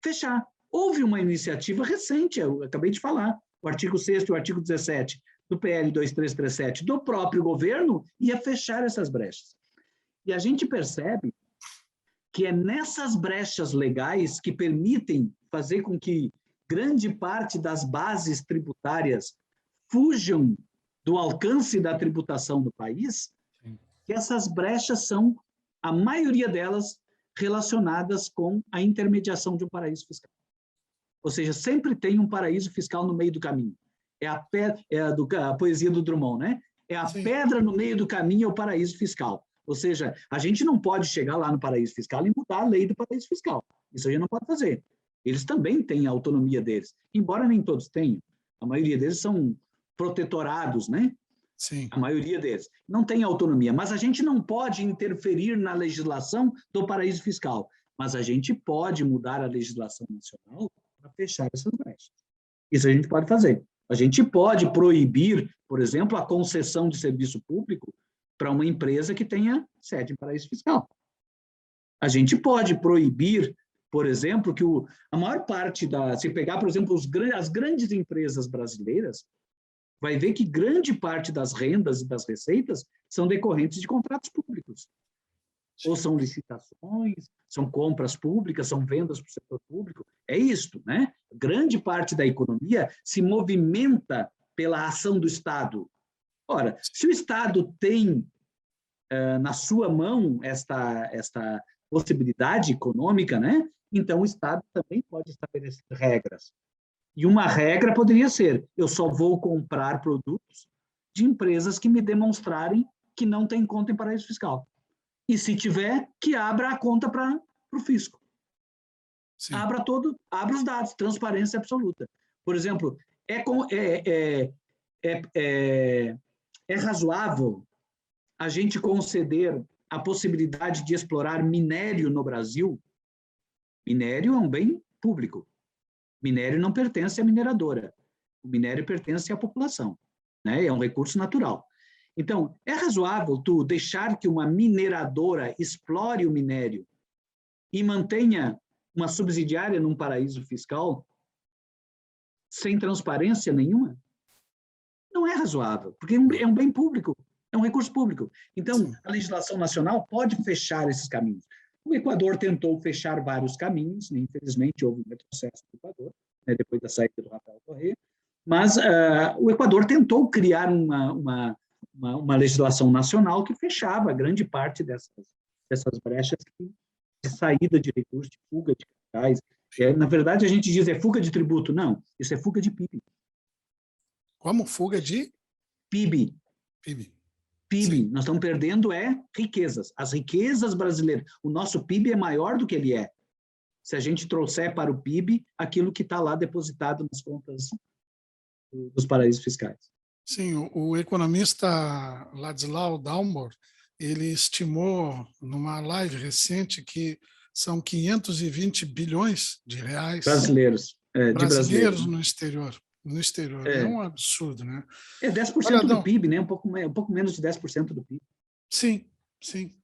Fechar. Houve uma iniciativa recente, eu acabei de falar, o artigo 6º e o artigo 17 do PL 2337 do próprio governo ia fechar essas brechas. E a gente percebe que é nessas brechas legais que permitem fazer com que grande parte das bases tributárias fujam do alcance da tributação do país, que essas brechas são, a maioria delas, relacionadas com a intermediação de um paraíso fiscal. Ou seja, sempre tem um paraíso fiscal no meio do caminho. É a poesia do Drummond, né? É a pedra no meio do caminho, é o paraíso fiscal. Ou seja, a gente não pode chegar lá no paraíso fiscal e mudar a lei do paraíso fiscal. Isso a gente não pode fazer. Eles também têm a autonomia deles, embora nem todos tenham. A maioria deles são protetorados, né?
Sim.
A maioria deles não tem autonomia, mas a gente não pode interferir na legislação do paraíso fiscal, mas a gente pode mudar a legislação nacional para fechar essas brechas. Isso a gente pode fazer. A gente pode proibir, por exemplo, a concessão de serviço público para uma empresa que tenha sede em paraíso fiscal. A gente pode proibir por exemplo, que a maior parte se pegar, por exemplo, as grandes empresas brasileiras, vai ver que grande parte das rendas e das receitas são decorrentes de contratos públicos. Ou são licitações, são compras públicas, são vendas para o setor público. É isto, né? Grande parte da economia se movimenta pela ação do Estado. Ora, se o Estado tem na sua mão esta possibilidade econômica, né? Então o Estado também pode estabelecer regras. E uma regra poderia ser: eu só vou comprar produtos de empresas que me demonstrarem que não tem conta em paraíso fiscal. E se tiver, que abra a conta para o fisco. Sim. Abra os dados, transparência absoluta. Por exemplo, é razoável a gente conceder a possibilidade de explorar minério no Brasil? Minério é um bem público. Minério não pertence à mineradora. O minério pertence à população, né? É um recurso natural. Então, é razoável tu deixar que uma mineradora explore o minério e mantenha uma subsidiária num paraíso fiscal sem transparência nenhuma? Não é razoável, porque é um bem público, é um recurso público. Então, a legislação nacional pode fechar esses caminhos. O Equador tentou fechar vários caminhos, né? Infelizmente houve um retrocesso do Equador, né? Depois da saída do Rafael Correa, mas o Equador tentou criar uma legislação nacional que fechava grande parte dessas brechas de saída de recursos, de fuga de capitais. Na verdade, a gente diz fuga de tributo. Não, isso é fuga de PIB.
Como fuga de?
PIB.
PIB.
PIB. Nós estamos perdendo riquezas. As riquezas brasileiras. O nosso PIB é maior do que ele é. Se a gente trouxer para o PIB aquilo que está lá depositado nas contas dos paraísos fiscais.
Sim, o economista Ladislau Dalmor, ele estimou numa live recente que são 520 bilhões de reais
brasileiros
no exterior. No exterior. É um absurdo, né?
É 10% do PIB, né? Um pouco menos de 10% do PIB.
Sim, sim.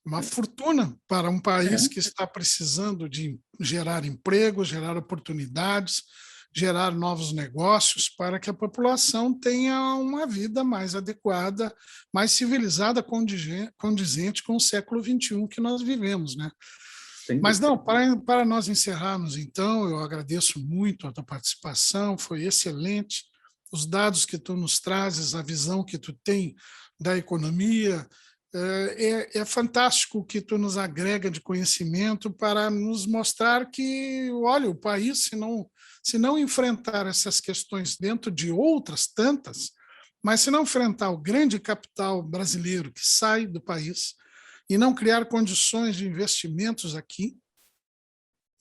Uma fortuna para um país que está precisando de gerar emprego, gerar oportunidades, gerar novos negócios para que a população tenha uma vida mais adequada, mais civilizada, condizente com o século XXI que nós vivemos, né? Mas não, para nós encerrarmos, então, eu agradeço muito a tua participação, foi excelente, os dados que tu nos trazes, a visão que tu tem da economia, é fantástico o que tu nos agrega de conhecimento para nos mostrar que, olha, o país, se não enfrentar essas questões dentro de outras tantas, mas se não enfrentar o grande capital brasileiro que sai do país, e não criar condições de investimentos aqui,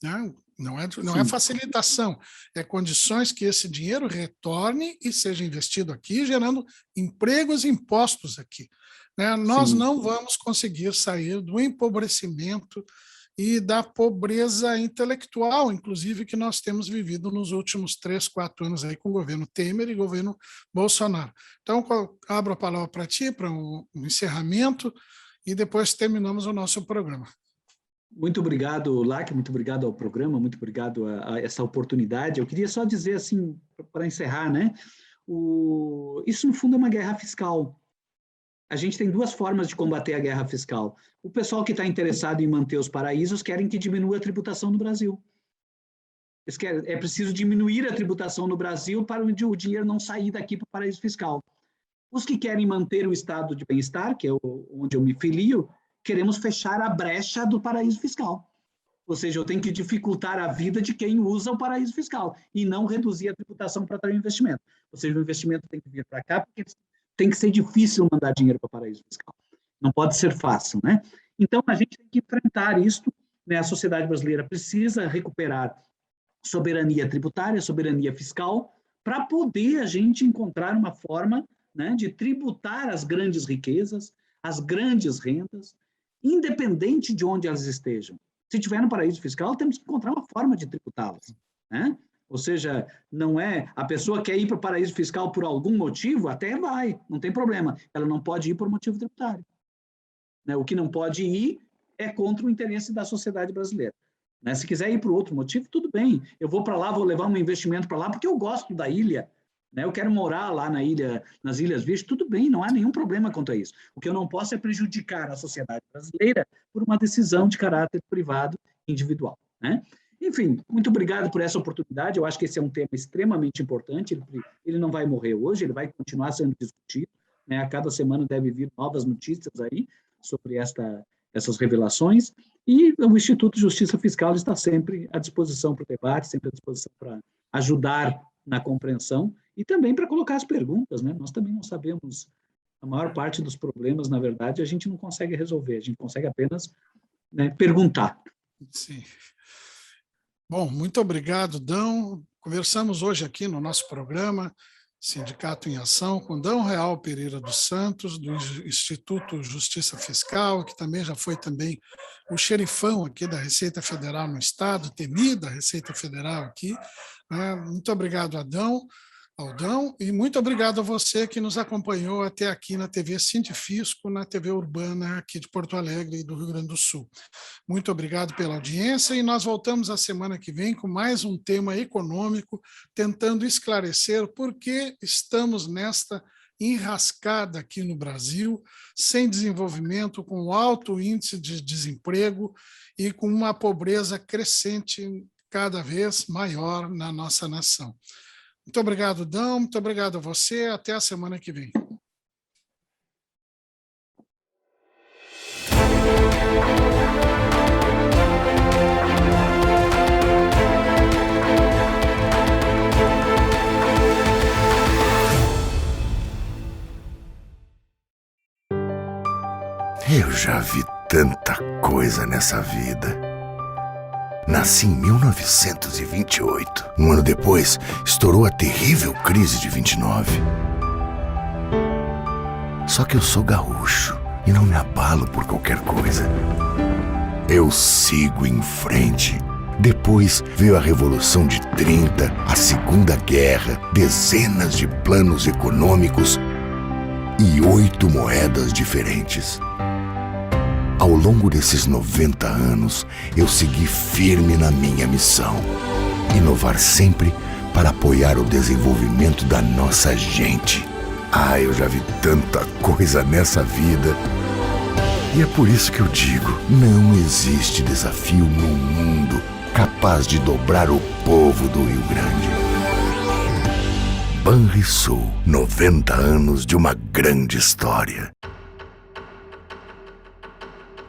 né? Não é facilitação, é condições que esse dinheiro retorne e seja investido aqui, gerando empregos e impostos aqui, né? Nós não vamos conseguir sair do empobrecimento e da pobreza intelectual, inclusive, que nós temos vivido nos últimos 3, 4 anos aí com o governo Temer e o governo Bolsonaro. Então, abro a palavra para ti, para um encerramento, e depois terminamos o nosso programa.
Muito obrigado, Lac, muito obrigado ao programa, muito obrigado a essa oportunidade. Eu queria só dizer, assim, para encerrar, né? Isso, no fundo, é uma guerra fiscal. A gente tem 2 formas de combater a guerra fiscal. O pessoal que está interessado em manter os paraísos querem que diminua a tributação no Brasil. É preciso diminuir a tributação no Brasil para o dinheiro não sair daqui para o paraíso fiscal. Os que querem manter o estado de bem-estar, que é onde eu me filio, queremos fechar a brecha do paraíso fiscal. Ou seja, eu tenho que dificultar a vida de quem usa o paraíso fiscal e não reduzir a tributação para atrair investimento. Ou seja, o investimento tem que vir para cá porque tem que ser difícil mandar dinheiro para o paraíso fiscal. Não pode ser fácil, né? Então, a gente tem que enfrentar isso, né? A sociedade brasileira precisa recuperar soberania tributária, soberania fiscal, para poder a gente encontrar uma forma, né, de tributar as grandes riquezas, as grandes rendas, independente de onde elas estejam. Se estiver no paraíso fiscal, temos que encontrar uma forma de tributá-las, né? Ou seja, não é a pessoa quer ir para o paraíso fiscal por algum motivo, até vai, não tem problema. Ela não pode ir por motivo tributário, né? O que não pode ir é contra o interesse da sociedade brasileira. né? Se quiser ir por outro motivo, tudo bem. Eu vou para lá, vou levar um investimento para lá, porque eu gosto da ilha, né? Eu quero morar lá na ilha, nas Ilhas Virgens, tudo bem, não há nenhum problema quanto a isso. O que eu não posso é prejudicar a sociedade brasileira por uma decisão de caráter privado individual, né? Enfim, muito obrigado por essa oportunidade. Eu acho que esse é um tema extremamente importante. Ele não vai morrer hoje, ele vai continuar sendo discutido, né? A cada semana deve vir novas notícias aí sobre essas revelações. E o Instituto de Justiça Fiscal está sempre à disposição para o debate, sempre à disposição para ajudar na compreensão e também para colocar as perguntas, né? Nós também não sabemos, a maior parte dos problemas, na verdade, a gente não consegue resolver, a gente consegue apenas, né, perguntar.
Sim. Bom, muito obrigado, Dão. Conversamos hoje aqui no nosso programa Sindicato em Ação com Dão Real Pereira dos Santos, do Instituto Justiça Fiscal, que também já foi também o xerifão aqui da Receita Federal no Estado, temida Receita Federal aqui. Muito obrigado, Aldão, e muito obrigado a você que nos acompanhou até aqui na TV Sindifisco, na TV Urbana aqui de Porto Alegre e do Rio Grande do Sul. Muito obrigado pela audiência e nós voltamos a semana que vem com mais um tema econômico, tentando esclarecer por que estamos nesta enrascada aqui no Brasil, sem desenvolvimento, com alto índice de desemprego e com uma pobreza crescente cada vez maior na nossa nação. Muito obrigado, Dão, muito obrigado a você, até a semana que vem.
Eu já vi tanta coisa nessa vida. Nasci em 1928. Um ano depois, estourou a terrível crise de 29. Só que eu sou gaúcho e não me abalo por qualquer coisa. Eu sigo em frente. Depois veio a Revolução de 30, a Segunda Guerra, dezenas de planos econômicos e 8 moedas diferentes. Ao longo desses 90 anos, eu segui firme na minha missão. Inovar sempre para apoiar o desenvolvimento da nossa gente. Eu já vi tanta coisa nessa vida. E é por isso que eu digo, não existe desafio no mundo capaz de dobrar o povo do Rio Grande. Banrisul, 90 anos de uma grande história.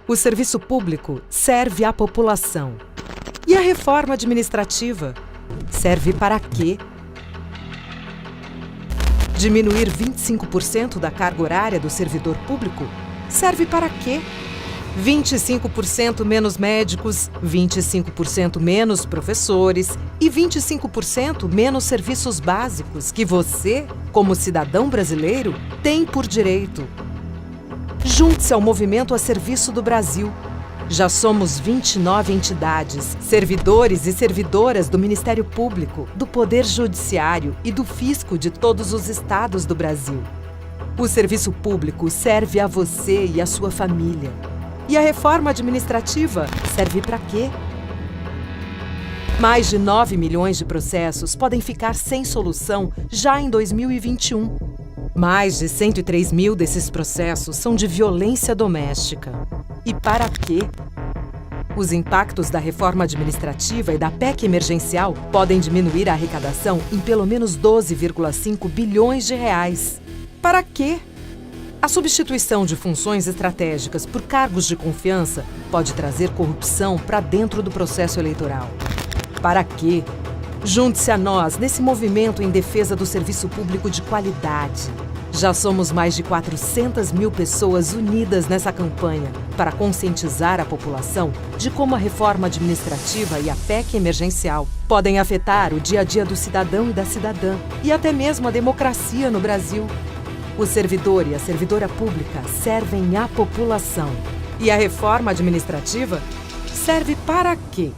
O serviço público serve à população. E a reforma administrativa serve para quê? Diminuir 25% da carga horária do servidor público serve para quê? 25% menos médicos, 25% menos professores e 25% menos serviços básicos que você, como cidadão brasileiro, tem por direito. Junte-se ao movimento a serviço do Brasil. Já somos 29 entidades, servidores e servidoras do Ministério Público, do Poder Judiciário e do Fisco de todos os estados do Brasil. O serviço público serve a você e a sua família. E a reforma administrativa serve para quê? Mais de 9 milhões de processos podem ficar sem solução já em 2021. Mais de 103 mil desses processos são de violência doméstica. E para quê? Os impactos da reforma administrativa e da PEC emergencial podem diminuir a arrecadação em pelo menos 12,5 bilhões de reais. Para quê? A substituição de funções estratégicas por cargos de confiança pode trazer corrupção para dentro do processo eleitoral. Para quê? Junte-se a nós nesse movimento em defesa do serviço público de qualidade. Já somos mais de 400 mil pessoas unidas nessa campanha para conscientizar a população de como a reforma administrativa e a PEC emergencial podem afetar o dia a dia do cidadão e da cidadã e até mesmo a democracia no Brasil. O servidor e a servidora pública servem à população. E a reforma administrativa serve para quê?